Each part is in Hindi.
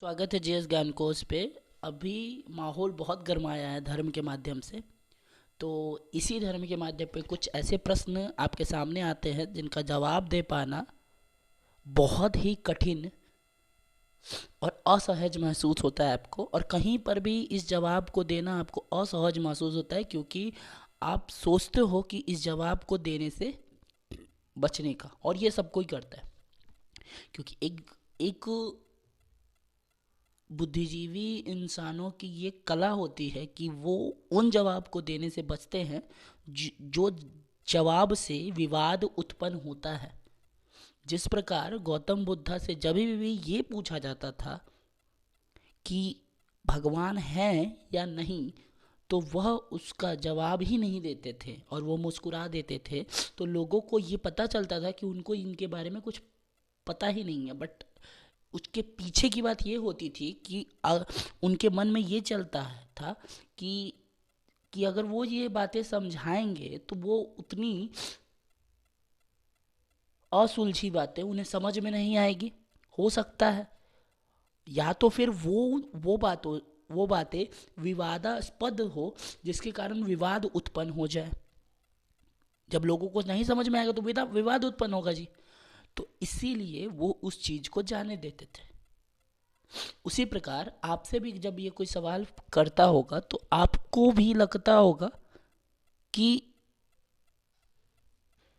स्वागत है जीएस ज्ञान कोर्स पे। अभी माहौल बहुत गर्माया है धर्म के माध्यम से। तो इसी धर्म के माध्यम पे कुछ ऐसे प्रश्न आपके सामने आते हैं जिनका जवाब दे पाना बहुत ही कठिन और असहज महसूस होता है आपको, और कहीं पर भी इस जवाब को देना आपको असहज महसूस होता है क्योंकि आप सोचते हो कि इस जवाब को देने से बचने का, और ये सब कोई करता है क्योंकि एक एक बुद्धिजीवी इंसानों की ये कला होती है कि वो उन जवाब को देने से बचते हैं जो जवाब से विवाद उत्पन्न होता है। जिस प्रकार गौतम बुद्धा से जब भी ये पूछा जाता था कि भगवान है या नहीं, तो वह उसका जवाब ही नहीं देते थे और वो मुस्कुरा देते थे। तो लोगों को ये पता चलता था कि उनको इनके बारे में कुछ पता ही नहीं है। बट उसके पीछे की बात ये होती थी कि उनके मन में ये चलता था कि अगर वो ये बातें समझाएंगे तो वो उतनी असुलझी बातें उन्हें समझ में नहीं आएगी। हो सकता है या तो फिर वो बातें विवादास्पद हो, जिसके कारण विवाद उत्पन्न हो जाए। जब लोगों को नहीं समझ में आएगा तो विवाद उत्पन्न होगा जी। तो इसीलिए वो उस चीज को जाने देते थे। उसी प्रकार आपसे भी जब ये कोई सवाल करता होगा तो आपको भी लगता होगा कि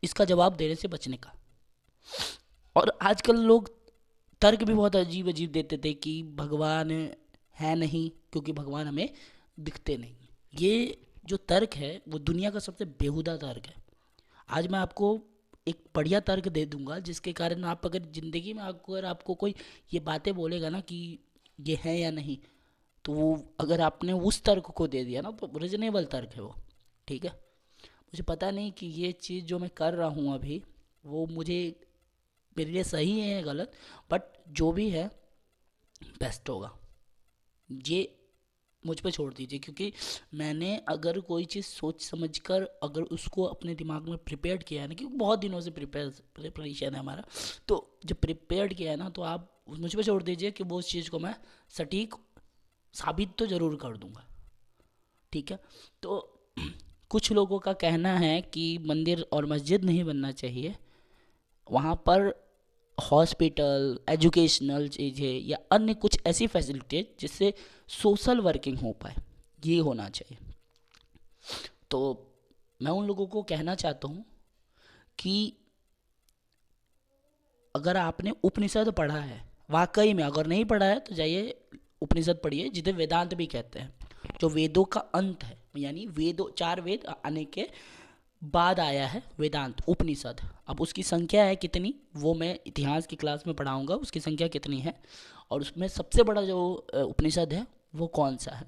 इसका जवाब देने से बचने का। और आजकल लोग तर्क भी बहुत अजीब अजीब देते थे कि भगवान है नहीं क्योंकि भगवान हमें दिखते नहीं। ये जो तर्क है वो दुनिया का सबसे बेहुदा तर्क है। आज मैं आपको एक बढ़िया तर्क दे दूंगा जिसके कारण आप अगर ज़िंदगी में अगर आपको कोई ये बातें बोलेगा ना कि ये है या नहीं, तो वो अगर आपने उस तर्क को दे दिया ना तो रिजनेबल तर्क है वो। ठीक है। मुझे पता नहीं कि ये चीज़ जो मैं कर रहा हूँ अभी वो मुझे मेरे लिए सही है या गलत, बट जो भी है बेस्ट होगा। ये मुझ पे छोड़ दीजिए क्योंकि मैंने अगर कोई चीज़ सोच समझ कर अगर उसको अपने दिमाग में प्रिपेयर्ड किया है ना, क्योंकि बहुत दिनों से प्रिपरेशन है हमारा, तो जब प्रिपेयर्ड किया है ना तो आप मुझ पे छोड़ दीजिए कि वो उस चीज़ को मैं सटीक साबित तो ज़रूर कर दूंगा। ठीक है। तो कुछ लोगों का कहना है कि मंदिर और मस्जिद नहीं बनना चाहिए, वहाँ पर हॉस्पिटल, एजुकेशनल चीज़ें या अन्य कुछ ऐसी फैसिलिटी जिससे सोशल वर्किंग हो पाए, ये होना चाहिए। तो मैं उन लोगों को कहना चाहता हूँ कि अगर आपने उपनिषद पढ़ा है, वाकई में अगर नहीं पढ़ा है तो जाइए उपनिषद पढ़िए, जिसे वेदांत भी कहते हैं, जो वेदों का अंत है। यानी वेदों, चार वेद आने के बाद आया है वेदांत उपनिषद। अब उसकी संख्या है कितनी वो मैं इतिहास की क्लास में पढ़ाऊंगा, उसकी संख्या कितनी है। और उसमें सबसे बड़ा जो उपनिषद है वो कौन सा है,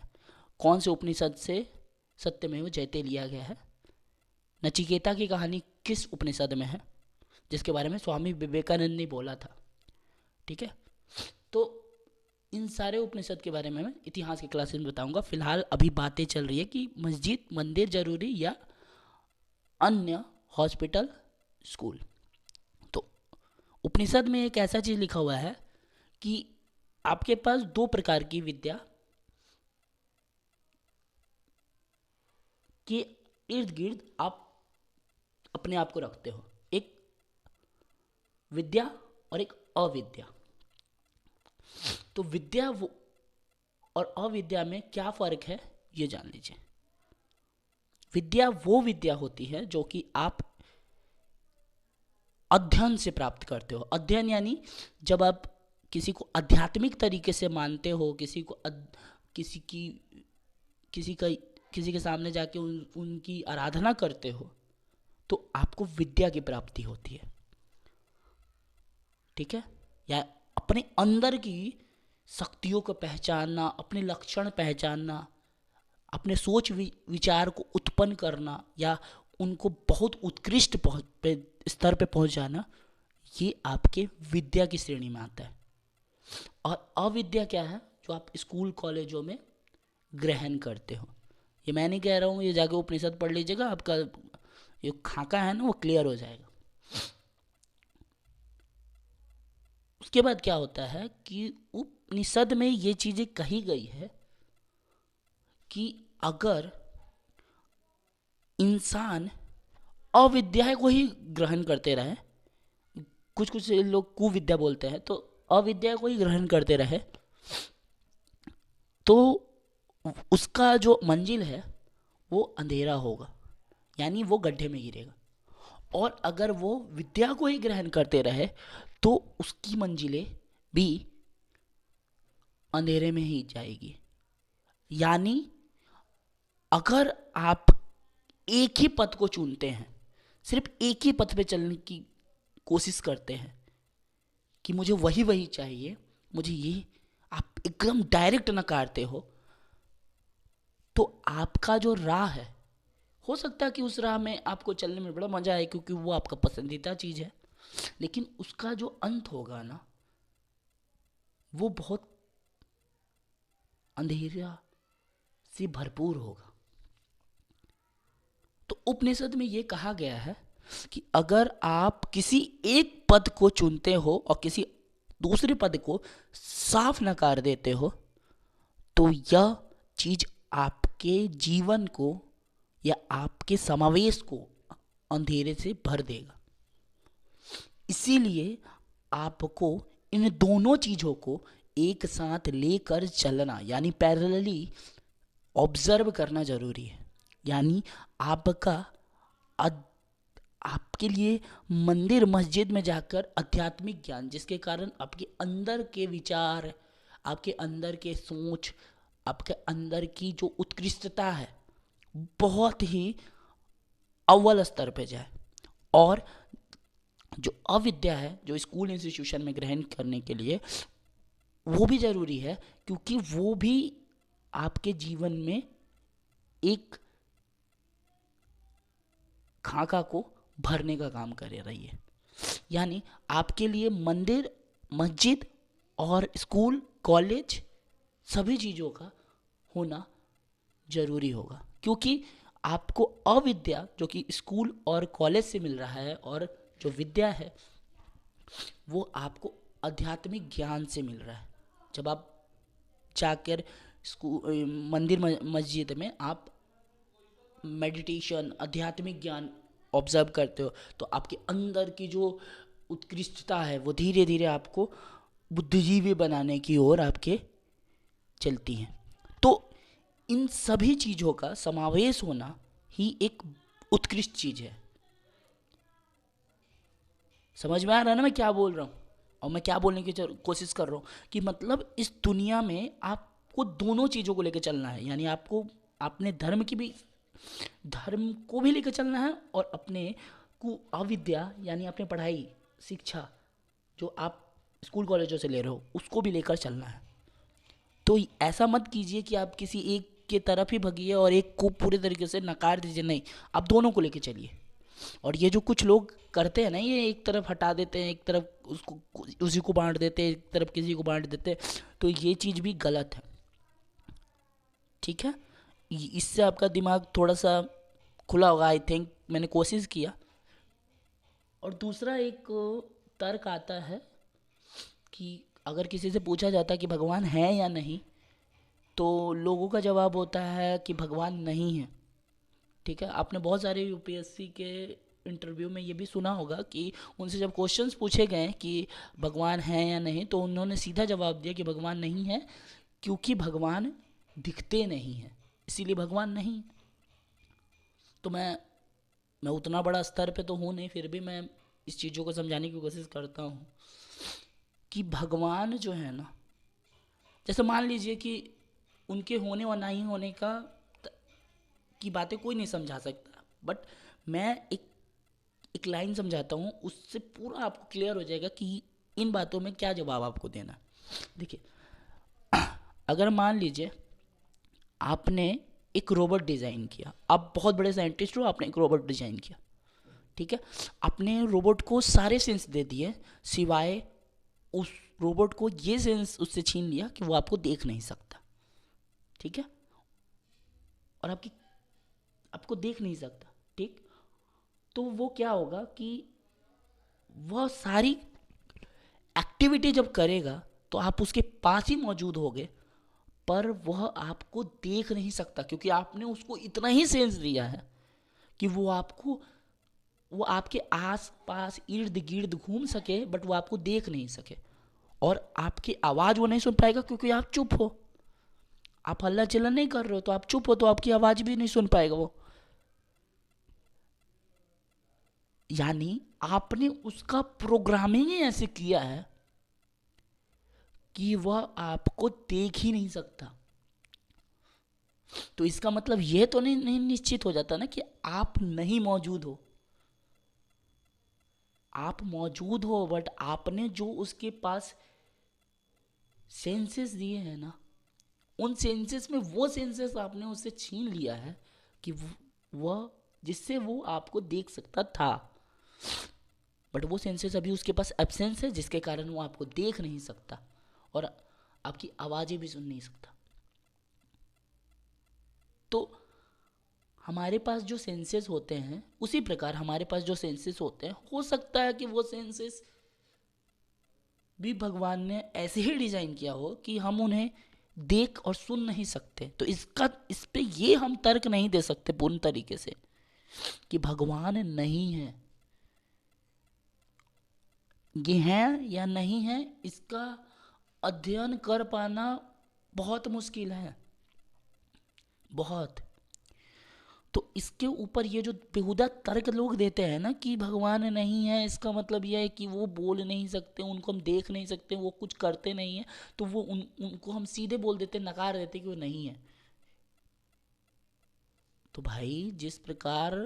कौन से उपनिषद से सत्यमेव जयते लिया गया है, नचिकेता की कहानी किस उपनिषद में है, जिसके बारे में स्वामी विवेकानंद ने बोला था। ठीक है। तो इन सारे उपनिषद के बारे में मैं इतिहास की क्लासेस में बताऊंगा। फिलहाल अभी बातें चल रही है कि मस्जिद मंदिर जरूरी या अन्य हॉस्पिटल स्कूल। तो उपनिषद में एक ऐसा चीज लिखा हुआ है कि आपके पास दो प्रकार की विद्या के इर्द गिर्द आप अपने आप को रखते हो, एक विद्या और एक अविद्या। तो विद्या वो और अविद्या में क्या फर्क है ये जान लीजिए। विद्या वो विद्या होती है जो कि आप अध्ययन से प्राप्त करते हो। अध्ययन यानी जब आप किसी को आध्यात्मिक तरीके से मानते हो, किसी की किसी का किसी के सामने जाके उनकी आराधना करते हो, तो आपको विद्या की प्राप्ति होती है। ठीक है। या अपने अंदर की शक्तियों को पहचानना, अपने लक्षण पहचानना, अपने सोच विचार को उत्पन्न करना या उनको बहुत उत्कृष्ट स्तर पे पहुंच जाना, ये आपके विद्या की श्रेणी में आता है। और अविद्या क्या है, जो आप स्कूल कॉलेजों में ग्रहण करते हो। ये मैं नहीं कह रहा हूँ, ये जाके उपनिषद पढ़ लीजिएगा, आपका ये खाका है ना वो क्लियर हो जाएगा। उसके बाद क्या होता है कि उपनिषद में ये चीजें कही गई है कि अगर इंसान अविद्या को ही ग्रहण करते रहे, कुछ कुछ लोग कुविद्या बोलते हैं, तो अविद्या को ही ग्रहण करते रहे, तो उसका जो मंजिल है वो अंधेरा होगा, यानी वो गड्ढे में गिरेगा। और अगर वो विद्या को ही ग्रहण करते रहे तो उसकी मंजिलें भी अंधेरे में ही जाएगी। यानी अगर आप एक ही पथ को चुनते हैं, सिर्फ एक ही पथ पे चलने की कोशिश करते हैं कि मुझे वही वही चाहिए, मुझे ये, आप एकदम डायरेक्ट नकारते हो, तो आपका जो राह है, हो सकता है कि उस राह में आपको चलने में बड़ा मजा आए क्योंकि वो आपका पसंदीदा चीज है, लेकिन उसका जो अंत होगा ना, वो बहुत अंधेरा से भरपूर होगा। तो उपनिषद में ये कहा गया है कि अगर आप किसी एक पद को चुनते हो और किसी दूसरे पद को साफ नकार देते हो, तो यह चीज आपके जीवन को या आपके समावेश को अंधेरे से भर देगा। इसीलिए आपको इन दोनों चीजों को एक साथ लेकर चलना, यानी पैरेलली ऑब्जर्व करना जरूरी है। यानी आपका आपके लिए मंदिर मस्जिद में जाकर आध्यात्मिक ज्ञान, जिसके कारण आपके अंदर के विचार, आपके अंदर के सोच, आपके अंदर की जो उत्कृष्टता है बहुत ही अव्वल स्तर पे जाए। और जो अविद्या है, जो स्कूल इंस्टीट्यूशन में ग्रहण करने के लिए, वो भी जरूरी है, क्योंकि वो भी आपके जीवन में एक खाका को भरने का काम कर रही है। यानी आपके लिए मंदिर मस्जिद और स्कूल कॉलेज सभी चीज़ों का होना जरूरी होगा, क्योंकि आपको अविद्या जो कि स्कूल और कॉलेज से मिल रहा है, और जो विद्या है वो आपको आध्यात्मिक ज्ञान से मिल रहा है। जब आप जाकर स्कूल मंदिर मस्जिद में आप मेडिटेशन आध्यात्मिक ज्ञान ऑब्जर्व करते हो, तो आपके अंदर की जो उत्कृष्टता है वो धीरे धीरे आपको बुद्धिजीवी बनाने की ओर आपके चलती हैं। तो इन सभी चीज़ों का समावेश होना ही एक उत्कृष्ट चीज़ है। समझ में आ रहा है ना मैं क्या बोल रहा हूँ, और मैं क्या बोलने की कोशिश कर रहा हूँ कि मतलब इस दुनिया में आपको दोनों चीज़ों को लेकर चलना है। यानी आपको अपने धर्म को भी लेकर चलना है, और अपने को अविद्या यानी अपने पढ़ाई शिक्षा जो आप स्कूल कॉलेजों से ले रहे हो उसको भी लेकर चलना है। तो ऐसा मत कीजिए कि आप किसी एक के तरफ ही भगिए और एक को पूरे तरीके से नकार दीजिए, नहीं, आप दोनों को लेकर चलिए। और ये जो कुछ लोग करते हैं ना, ये एक तरफ हटा देते हैं, एक तरफ उसको उसी को बांट देते हैं, एक तरफ किसी को बांट देते हैं, तो ये चीज़ भी गलत है। ठीक है, इससे आपका दिमाग थोड़ा सा खुला होगा, आई थिंक मैंने कोशिश किया। और दूसरा एक तर्क आता है कि अगर किसी से पूछा जाता है कि भगवान है या नहीं, तो लोगों का जवाब होता है कि भगवान नहीं है। ठीक है, आपने बहुत सारे यूपीएससी के इंटरव्यू में ये भी सुना होगा कि उनसे जब क्वेश्चंस पूछे गए कि भगवान है या नहीं, तो उन्होंने सीधा जवाब दिया कि भगवान नहीं है, क्योंकि भगवान दिखते नहीं हैं, इसीलिए भगवान नहीं है। तो मैं उतना बड़ा स्तर पे तो हूँ नहीं, फिर भी मैं इस चीज़ों को समझाने की कोशिश करता हूँ कि भगवान जो है ना, जैसे मान लीजिए कि उनके होने और नहीं होने की बातें कोई नहीं समझा सकता, बट मैं एक लाइन समझाता हूँ, उससे पूरा आपको क्लियर हो जाएगा कि इन बातों में क्या जवाब आपको देना। देखिए, अगर मान लीजिए आपने एक रोबोट डिज़ाइन किया, आप बहुत बड़े साइंटिस्ट हो, आपने एक रोबोट डिज़ाइन किया, ठीक है, आपने रोबोट को सारे सेंस दे दिए, सिवाय उस रोबोट को ये सेंस उससे छीन लिया कि वो आपको देख नहीं सकता। ठीक है, और आपको देख नहीं सकता, ठीक, तो वो क्या होगा कि वह सारी एक्टिविटी जब करेगा तो आप उसके पास ही मौजूद होगे, पर वह आपको देख नहीं सकता, क्योंकि आपने उसको इतना ही सेंस दिया है कि वो आपके आस पास इर्द गिर्द घूम सके, बट वो आपको देख नहीं सके। और आपकी आवाज़ वो नहीं सुन पाएगा क्योंकि आप चुप हो, आप हल्ला चिल्ला नहीं कर रहे हो, तो आप चुप हो, तो आपकी आवाज़ भी नहीं सुन पाएगा वो। यानी आपने उसका प्रोग्रामिंग ही ऐसे किया है कि वह आपको देख ही नहीं सकता। तो इसका मतलब यह तो नहीं निश्चित हो जाता ना कि आप नहीं मौजूद हो। आप मौजूद हो, बट आपने जो उसके पास सेंसेस दिए हैं ना, उन सेंसेस में वो सेंसेस आपने उससे छीन लिया है कि वह जिससे वो आपको देख सकता था, बट वो सेंसेस अभी उसके पास एब्सेंस है, जिसके कारण वो आपको देख नहीं सकता और आपकी आवाज़ें भी सुन नहीं सकता। तो हमारे पास जो सेंसेस होते हैं, उसी प्रकार हमारे पास जो सेंसेस होते हैं, हो सकता है कि वो सेंसेस भी भगवान ने ऐसे ही डिज़ाइन किया हो कि हम उन्हें देख और सुन नहीं सकते। तो इस पे ये हम तर्क नहीं दे सकते पूर्ण तरीके से कि भगवान नहीं है। ये है या नहीं है, इसका अध्ययन कर पाना बहुत मुश्किल है, बहुत। तो इसके ऊपर ये जो बेहुदा तर्क लोग देते हैं ना कि भगवान नहीं है, इसका मतलब यह है कि वो बोल नहीं सकते, उनको हम देख नहीं सकते, वो कुछ करते नहीं है, तो वो उनको हम सीधे बोल देते, नकार देते कि वो नहीं है। तो भाई, जिस प्रकार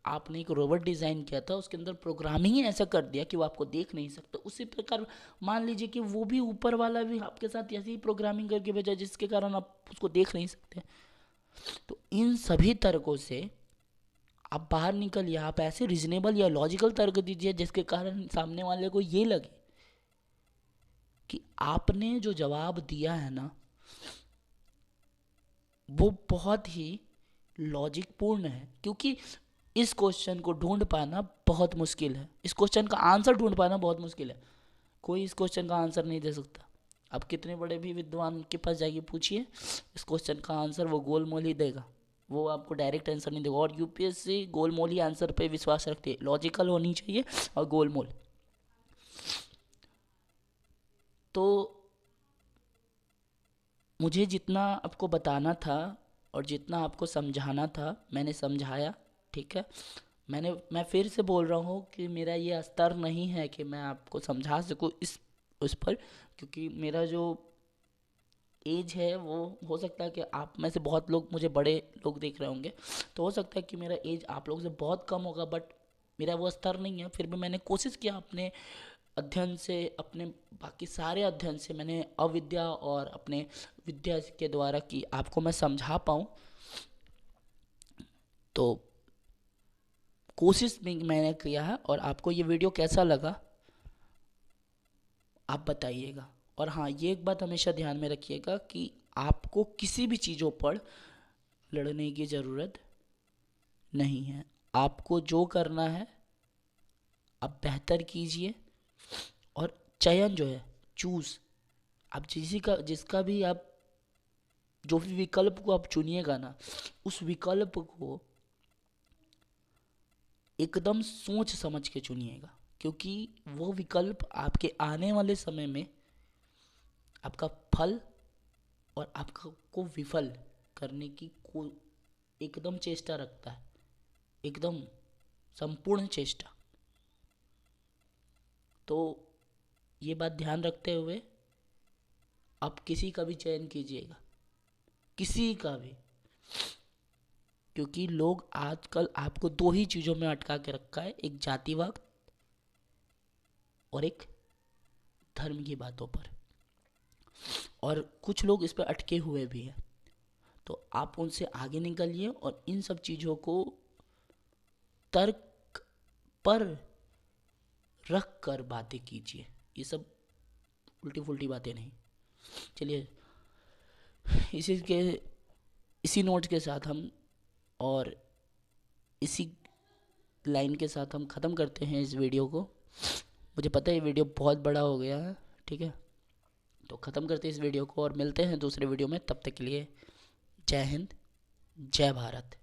आपने एक रोबोट डिज़ाइन किया था, उसके अंदर प्रोग्रामिंग ही ऐसा कर दिया कि वो आपको देख नहीं सकता, उसी प्रकार मान लीजिए कि वो भी ऊपर वाला भी आपके साथ ऐसी ही प्रोग्रामिंग करके भेजा जिसके कारण आप उसको देख नहीं सकते। तो इन सभी तर्कों से आप बाहर निकलिए, आप ऐसे रीजनेबल या लॉजिकल तर्क दीजिए जिसके कारण सामने वाले को ये लगे कि आपने जो जवाब दिया है ना, वो बहुत ही लॉजिकपूर्ण है। क्योंकि इस क्वेश्चन को ढूंढ पाना बहुत मुश्किल है, इस क्वेश्चन का आंसर ढूंढ पाना बहुत मुश्किल है। कोई इस क्वेश्चन का आंसर नहीं दे सकता। आप कितने बड़े भी विद्वान के पास जाइए, पूछिए, इस क्वेश्चन का आंसर वो गोलमोल ही देगा, वो आपको डायरेक्ट आंसर नहीं देगा। और यूपीएससी गोलमोल ही आंसर पे विश्वास रखती है, लॉजिकल होनी चाहिए और गोलमोल। तो मुझे जितना आपको बताना था और जितना आपको समझाना था, मैंने समझाया, ठीक है। मैं फिर से बोल रहा हूँ कि मेरा ये स्तर नहीं है कि मैं आपको समझा सकूँ उस पर, क्योंकि मेरा जो एज है वो, हो सकता है कि आप में से बहुत लोग मुझे बड़े लोग देख रहे होंगे, तो हो सकता है कि मेरा एज आप लोगों से बहुत कम होगा, बट मेरा वो स्तर नहीं है। फिर भी मैंने कोशिश किया अपने अध्ययन से, अपने बाकी सारे अध्ययन से, मैंने अविद्या और अपने विद्या के द्वारा कि आपको मैं समझा पाऊँ। तो कोशिश भी मैंने किया है। और आपको ये वीडियो कैसा लगा आप बताइएगा। और हाँ, ये एक बात हमेशा ध्यान में रखिएगा कि आपको किसी भी चीज़ों पर लड़ने की ज़रूरत नहीं है। आपको जो करना है आप बेहतर कीजिए, और चयन जो है, चूज़, आप जिसका भी आप जो भी विकल्प को आप चुनिएगा ना, उस विकल्प को एकदम सोच समझ के चुनिएगा, क्योंकि वो विकल्प आपके आने वाले समय में आपका फल और आपका को विफल करने की को एकदम चेष्टा रखता है, एकदम संपूर्ण चेष्टा। तो ये बात ध्यान रखते हुए आप किसी का भी चयन कीजिएगा, किसी का भी, क्योंकि लोग आजकल आपको दो ही चीज़ों में अटका के रखा है, एक जातिवाद और एक धर्म की बातों पर, और कुछ लोग इस पर अटके हुए भी हैं। तो आप उनसे आगे निकलिए और इन सब चीज़ों को तर्क पर रख कर बातें कीजिए, ये सब उल्टी फुल्टी बातें नहीं। चलिए, इसी के इसी नोट के साथ हम, और इसी लाइन के साथ हम ख़त्म करते हैं इस वीडियो को। मुझे पता है ये वीडियो बहुत बड़ा हो गया है, ठीक है, तो ख़त्म करते हैं इस वीडियो को और मिलते हैं दूसरे वीडियो में। तब तक के लिए जय हिंद, जय भारत।